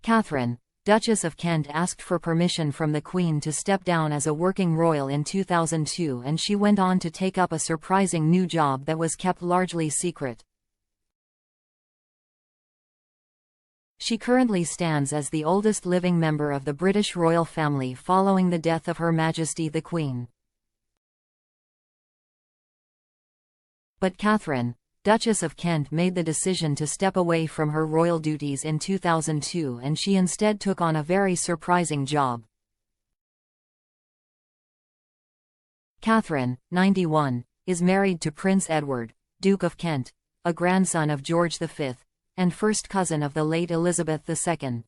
Catherine, Duchess of Kent, asked for permission from the Queen to step down as a working royal in 2002, and she went on to take up a surprising new job that was kept largely secret. She currently stands as the oldest living member of the British royal family following the death of Her Majesty the Queen. But Catherine, Duchess of Kent, made the decision to step away from her royal duties in 2002, and she instead took on a very surprising job. Catherine, 91, is married to Prince Edward, Duke of Kent, a grandson of George V, and first cousin of the late Elizabeth II.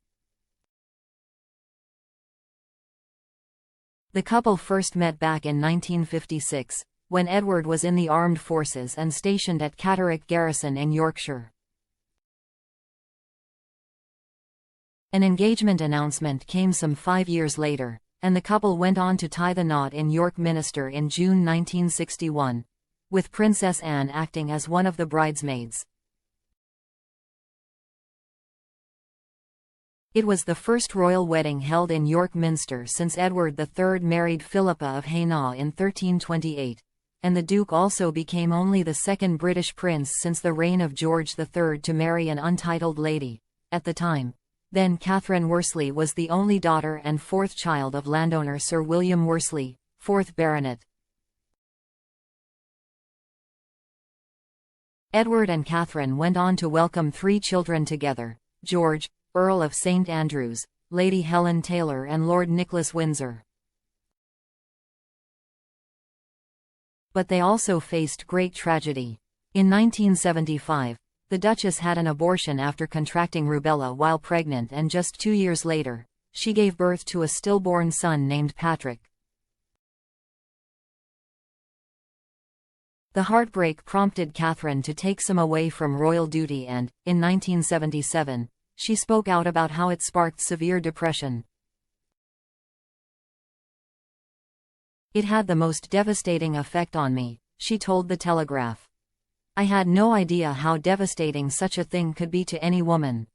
The couple first met back in 1956, when Edward was in the armed forces and stationed at Catterick Garrison in Yorkshire. An engagement announcement came some 5 years later, and the couple went on to tie the knot in York Minster in June 1961, with Princess Anne acting as one of the bridesmaids. It was the first royal wedding held in York Minster since Edward III married Philippa of Hainaut in 1328. And the Duke also became only the second British prince since the reign of George III to marry an untitled lady. At the time, then Catherine Worsley was the only daughter and fourth child of landowner Sir William Worsley, 4th Baronet. Edward and Catherine went on to welcome 3 children together: George, Earl of St Andrews, Lady Helen Taylor and Lord Nicholas Windsor. But they also faced great tragedy. In 1975, the Duchess had an abortion after contracting rubella while pregnant, and just 2 years later, she gave birth to a stillborn son named Patrick. The heartbreak prompted Catherine to take some away from royal duty, and, in 1977, she spoke out about how it sparked severe depression. "It had the most devastating effect on me," she told The Telegraph. "I had no idea how devastating such a thing could be to any woman.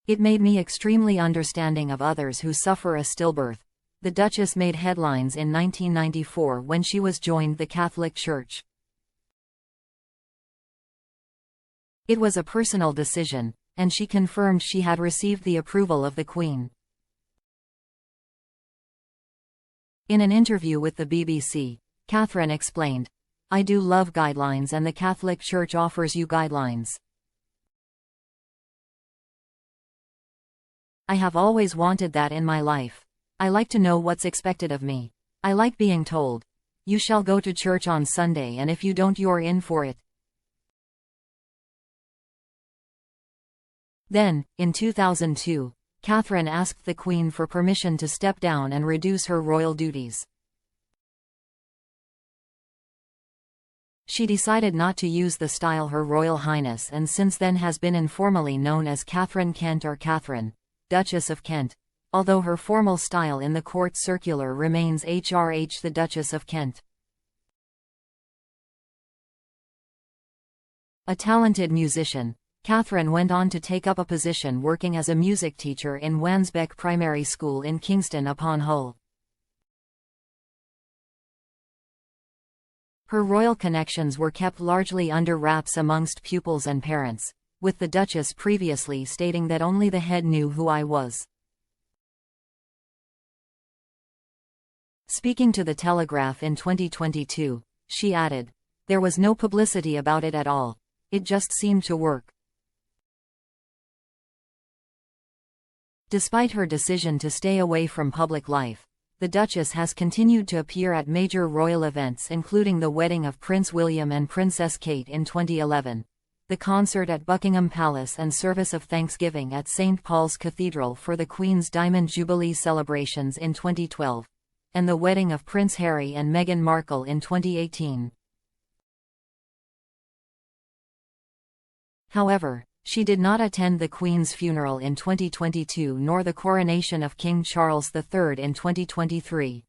It made me extremely understanding of others who suffer a stillbirth." The Duchess made headlines in 1994 when she was joined the Catholic Church. It was a personal decision, and she confirmed she had received the approval of the Queen. In an interview with the BBC, Catherine explained, "I do love guidelines, and the Catholic Church offers you guidelines. I have always wanted that in my life. I like to know what's expected of me. I like being told, you shall go to church on Sunday, and if you don't, you're in for it." Then, in 2002, Catherine asked the Queen for permission to step down and reduce her royal duties. She decided not to use the style Her Royal Highness, and since then has been informally known as Catherine Kent or Catherine, Duchess of Kent, although her formal style in the court circular remains HRH the Duchess of Kent. A talented musician, Catherine went on to take up a position working as a music teacher in Wansbeck Primary School in Kingston upon Hull. Her royal connections were kept largely under wraps amongst pupils and parents, with the Duchess previously stating that only the head knew who I was. Speaking to The Telegraph in 2022, she added, "There was no publicity about it at all. It just seemed to work." Despite her decision to stay away from public life, the Duchess has continued to appear at major royal events, including the wedding of Prince William and Princess Kate in 2011, the concert at Buckingham Palace and service of Thanksgiving at St. Paul's Cathedral for the Queen's Diamond Jubilee celebrations in 2012, and the wedding of Prince Harry and Meghan Markle in 2018. However, she did not attend the Queen's funeral in 2022 nor the coronation of King Charles III in 2023.